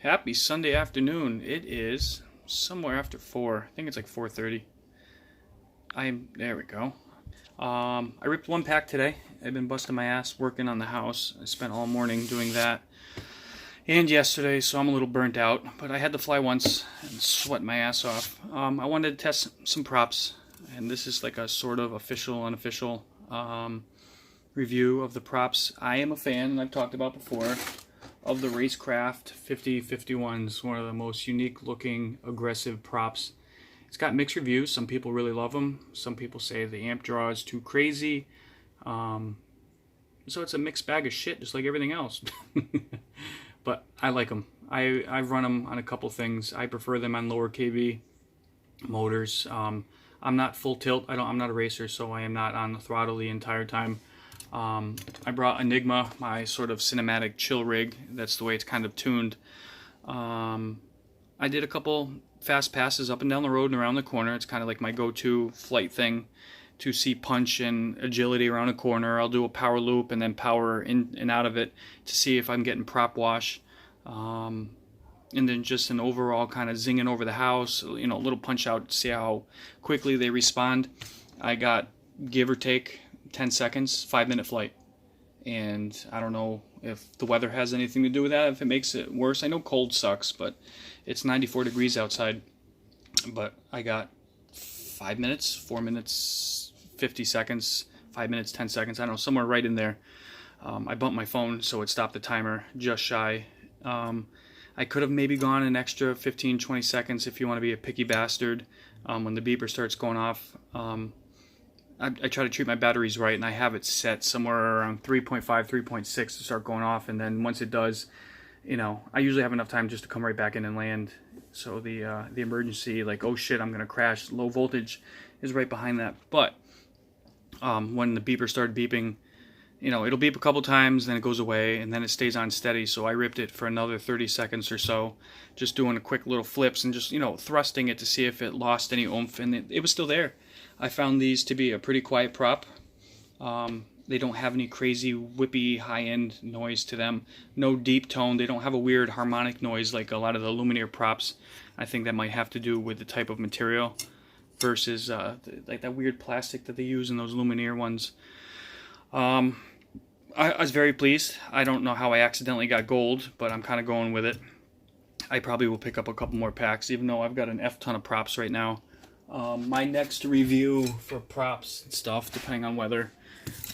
Happy Sunday afternoon. It is somewhere after 4. I think it's like 4:30. There we go. I ripped one pack today. I've been busting my ass working on the house. I spent all morning doing that. And yesterday, so I'm a little burnt out. But I had to fly once and sweat my ass off. I wanted to test some props. And this is like a sort of official, unofficial review of the props. I am a fan, and I've talked about before, of the Racecraft 5051s, one of the most unique looking aggressive props. It's got mixed reviews. Some people really love them. Some people say the amp draw is too crazy. So it's a mixed bag of shit, just like everything else. But I like them. I've run them on a couple things. I prefer them on lower kV motors. I'm not full tilt. I'm not a racer, so I am not on the throttle the entire time. I brought Nygma, my sort of cinematic chill rig. That's the way it's kind of tuned. I did a couple fast passes up and down the road and around the corner. It's kind of like my go-to flight thing to see punch and agility around a corner. I'll do a power loop and then power in and out of it to see if I'm getting prop wash. And then just an overall kind of zinging over the house, a little punch out to see how quickly they respond. I got, give or take, 10 seconds, 5-minute flight. And I don't know if the weather has anything to do with that, if it makes it worse. I know cold sucks, but it's 94 degrees outside. But I got 5 minutes, 4 minutes, 50 seconds, 5 minutes, 10 seconds. I don't know, somewhere right in there. I bumped my phone, so it stopped the timer just shy. I could have maybe gone an extra 15, 20 seconds if you want to be a picky bastard. When the beeper starts going off, I try to treat my batteries right, and I have it set somewhere around 3.5, 3.6 to start going off, and then once it does, I usually have enough time just to come right back in and land. So the emergency, like, oh shit, I'm going to crash, low voltage is right behind that. But when the beeper started beeping, it'll beep a couple times, then it goes away, and then it stays on steady. So I ripped it for another 30 seconds or so, just doing a quick little flips and just, thrusting it to see if it lost any oomph, and it was still there. I found these to be a pretty quiet prop. They don't have any crazy whippy high-end noise to them. No deep tone. They don't have a weird harmonic noise like a lot of the Luminaire props. I think that might have to do with the type of material versus like that weird plastic that they use in those Luminaire ones. I was very pleased. I don't know how I accidentally got gold, but I'm kind of going with it. I probably will pick up a couple more packs, even though I've got an F-ton of props right now. My next review for props and stuff, depending on weather,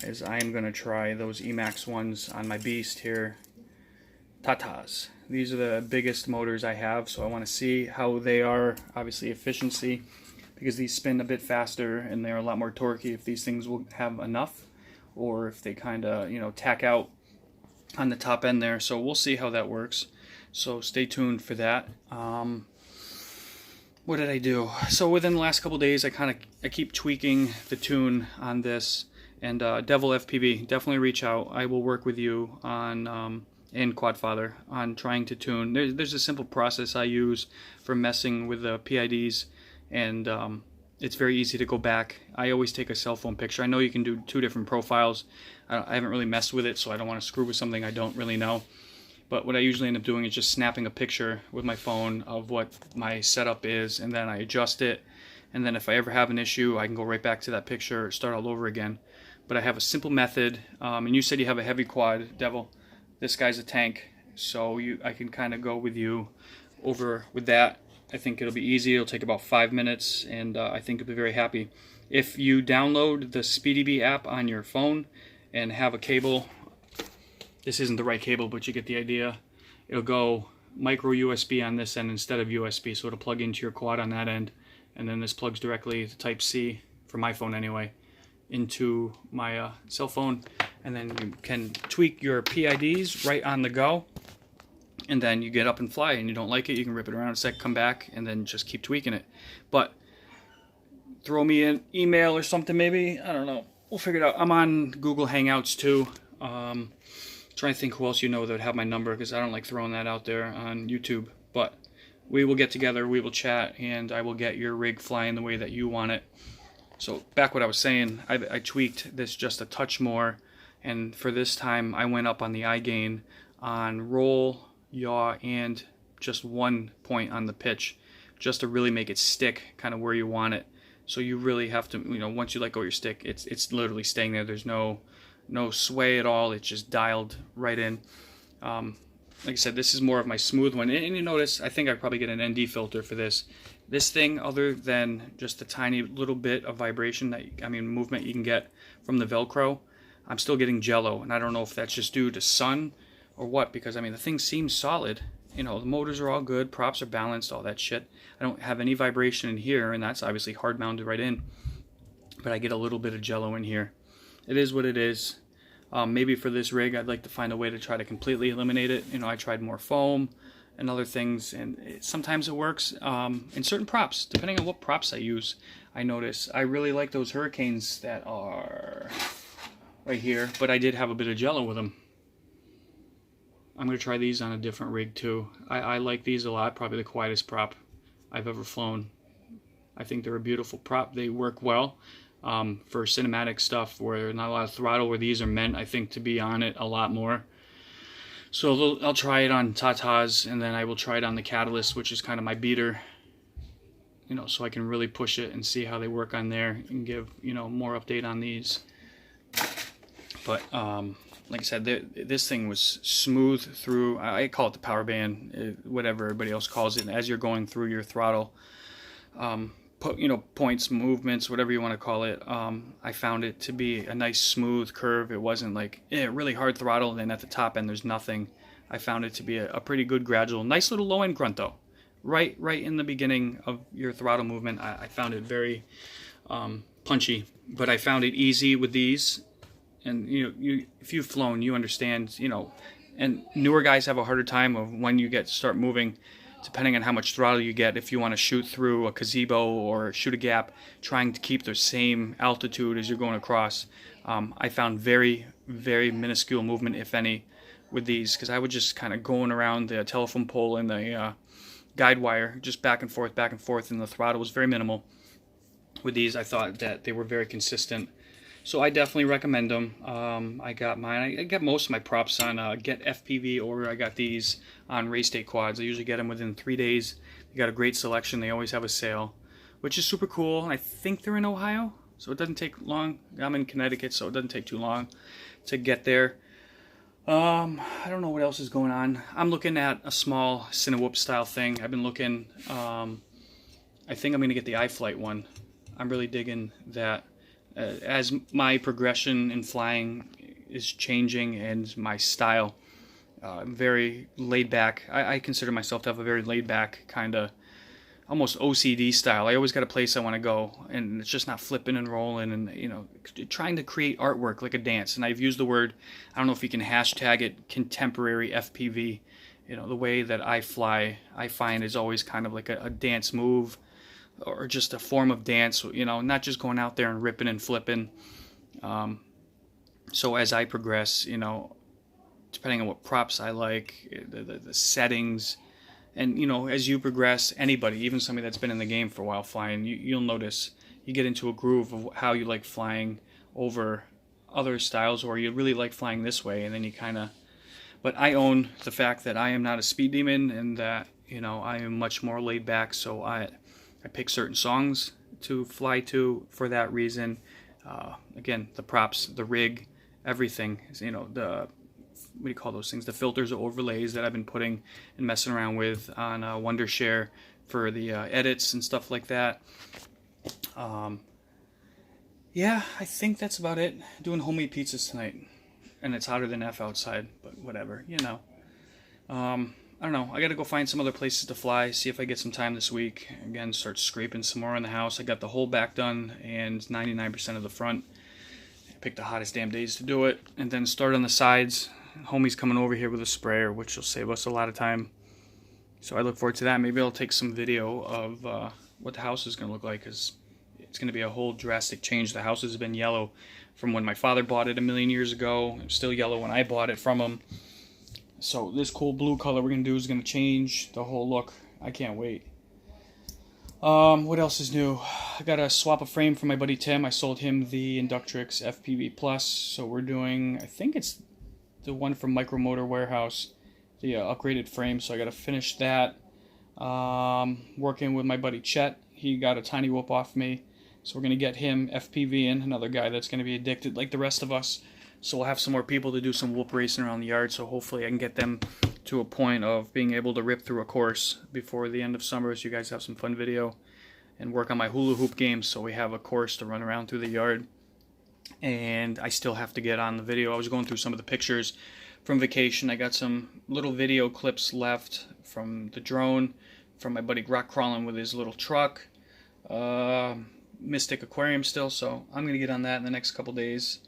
is I am going to try those Emax ones on my Beast here. Tatas. These are the biggest motors I have, so I want to see how they are. Obviously efficiency, because these spin a bit faster and they're a lot more torquey if these things will have enough, or if they kind of, tack out on the top end there. So we'll see how that works. So stay tuned for that. What did I do? So within the last couple days, I keep tweaking the tune on this. And Devil FPV, definitely reach out. I will work with you on and Quadfather on trying to tune. There's a simple process I use for messing with the PIDs, and it's very easy to go back. I always take a cell phone picture. I know you can do 2 different profiles. I haven't really messed with it, so I don't want to screw with something I don't really know. But what I usually end up doing is just snapping a picture with my phone of what my setup is, and then I adjust it. And then if I ever have an issue, I can go right back to that picture, start all over again. But I have a simple method. And you said you have a heavy quad, Devil. This guy's a tank, so I can kind of go with you over with that. I think it'll be easy. It'll take about 5 minutes, and I think you'll be very happy. If you download the SpeedyBee app on your phone and have a cable, this isn't the right cable, but you get the idea. It'll go micro USB on this end instead of USB, so it'll plug into your quad on that end, and then this plugs directly to Type-C, for my phone anyway, into my cell phone, and then you can tweak your PIDs right on the go, and then you get up and fly. And you don't like it, you can rip it around a sec, come back, and then just keep tweaking it. But throw me an email or something maybe. I don't know. We'll figure it out. I'm on Google Hangouts too. Trying to think who else that would have my number, because I don't like throwing that out there on YouTube. But we will get together, we will chat, and I will get your rig flying the way that you want it. So back what I was saying, I tweaked this just a touch more, and for this time I went up on the eye gain on roll, yaw, and just one point on the pitch, just to really make it stick kind of where you want it. So you really have to, once you let go of your stick, it's literally staying there. There's no sway at all. It's just dialed right in. Like I said, this is more of my smooth one. And you notice, I think I'd probably get an ND filter for this. This thing, other than just a tiny little bit of vibration, movement you can get from the Velcro, I'm still getting jello. And I don't know if that's just due to sun or what, because the thing seems solid. The motors are all good, props are balanced, all that shit. I don't have any vibration in here, and that's obviously hard mounted right in. But I get a little bit of jello in here. It is what it is. Maybe for this rig, I'd like to find a way to try to completely eliminate it. I tried more foam and other things, and sometimes it works. In certain props, depending on what props I use, I notice. I really like those Hurricanes that are right here, but I did have a bit of jello with them. I'm going to try these on a different rig too. I like these a lot, probably the quietest prop I've ever flown. I think they're a beautiful prop. They work well. For cinematic stuff where not a lot of throttle, where these are meant, I think, to be on it a lot more. So I'll try it on Tatas, and then I will try it on the Catalyst, which is kind of my beater, so I can really push it and see how they work on there and give, more update on these. But like I said, this thing was smooth through. I call it the power band, whatever everybody else calls it, as you're going through your throttle. Points, movements, whatever you want to call it. I found it to be a nice smooth curve. It wasn't like really hard throttle and then at the top end there's nothing. I found it to be a pretty good gradual, nice little low end grunt though. Right in the beginning of your throttle movement, I found it very punchy, but I found it easy with these. And if you've flown, you understand. And newer guys have a harder time of when you start moving. Depending on how much throttle you get, if you want to shoot through a gazebo or shoot a gap, trying to keep the same altitude as you're going across. I found very, very minuscule movement, if any, with these, because I was just kind of going around the telephone pole and the guide wire, just back and forth, and the throttle was very minimal. With these, I thought that they were very consistent. So I definitely recommend them. I got mine. I got most of my props on Get FPV, or I got these on Race Day Quads. I usually get them within 3 days. They got a great selection. They always have a sale, which is super cool. I think they're in Ohio, so it doesn't take long. I'm in Connecticut, so it doesn't take too long to get there. I don't know what else is going on. I'm looking at a small Cinewhoop style thing. I've been looking. I think I'm going to get the iFlight one. I'm really digging that. As my progression in flying is changing and my style, I'm very laid back. I consider myself to have a very laid back kind of almost OCD style. I always got a place I want to go, and it's just not flipping and rolling and trying to create artwork like a dance. And I've used the word, I don't know if you can hashtag it, contemporary FPV. The way that I fly, I find is always kind of like a dance move, or just a form of dance, not just going out there and ripping and flipping. So as I progress, depending on what props I like, the settings, and as you progress, anybody, even somebody that's been in the game for a while flying, you'll notice you get into a groove of how you like flying over other styles, or you really like flying this way, and then you kind of. But I own the fact that I am not a speed demon, and that I am much more laid back. So I pick certain songs to fly to for that reason. Again, the props, the rig, everything. The what do you call those things? The filters or overlays that I've been putting and messing around with on Wondershare for the edits and stuff like that. Yeah, I think that's about it. Doing homemade pizzas tonight, and it's hotter than F outside, but whatever, I don't know. I got to go find some other places to fly, see if I get some time this week. Again, start scraping some more in the house. I got the whole back done and 99% of the front. I picked the hottest damn days to do it. And then start on the sides. Homie's coming over here with a sprayer, which will save us a lot of time. So I look forward to that. Maybe I'll take some video of what the house is going to look like, because it's going to be a whole drastic change. The house has been yellow from when my father bought it a million years ago. It was still yellow when I bought it from him. So this cool blue color we're going to do is going to change the whole look. I can't wait. What else is new? I got to swap a frame for my buddy Tim. I sold him the Inductrix FPV Plus. So we're doing, I think it's the one from Micromotor Warehouse. the upgraded frame, so I got to finish that. Working with my buddy Chet. He got a tiny whoop off me, so we're going to get him FPV in, another guy that's going to be addicted like the rest of us. So we'll have some more people to do some whoop racing around the yard, so hopefully I can get them to a point of being able to rip through a course before the end of summer, so you guys have some fun video, and work on my hula hoop game so we have a course to run around through the yard. And I still have to get on the video. I was going through some of the pictures from vacation. I got some little video clips left from the drone, from my buddy rock crawling with his little truck, Mystic Aquarium still, so I'm going to get on that in the next couple days.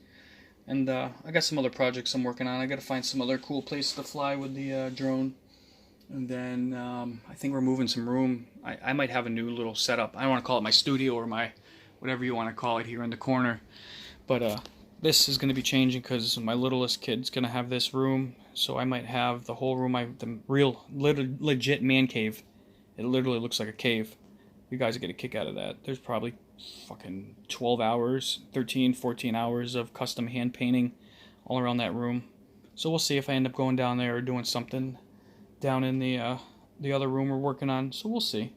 And I got some other projects I'm working on. I got to find some other cool places to fly with the drone. And then I think we're moving some room. I might have a new little setup. I don't want to call it my studio or my whatever you want to call it here in the corner. But this is going to be changing because my littlest kid's going to have this room. So I might have the whole room, the real legit man cave. It literally looks like a cave. You guys get a kick out of that. There's probably fucking 12 hours, 13, 14 hours of custom hand painting all around that room. So we'll see if I end up going down there or doing something down in the other room we're working on. So we'll see.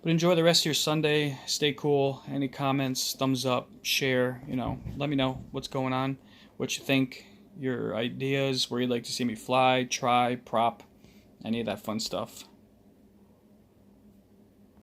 But enjoy the rest of your Sunday. Stay cool. Any comments, thumbs up, share, let me know what's going on, what you think, your ideas, where you'd like to see me fly, try, prop, any of that fun stuff.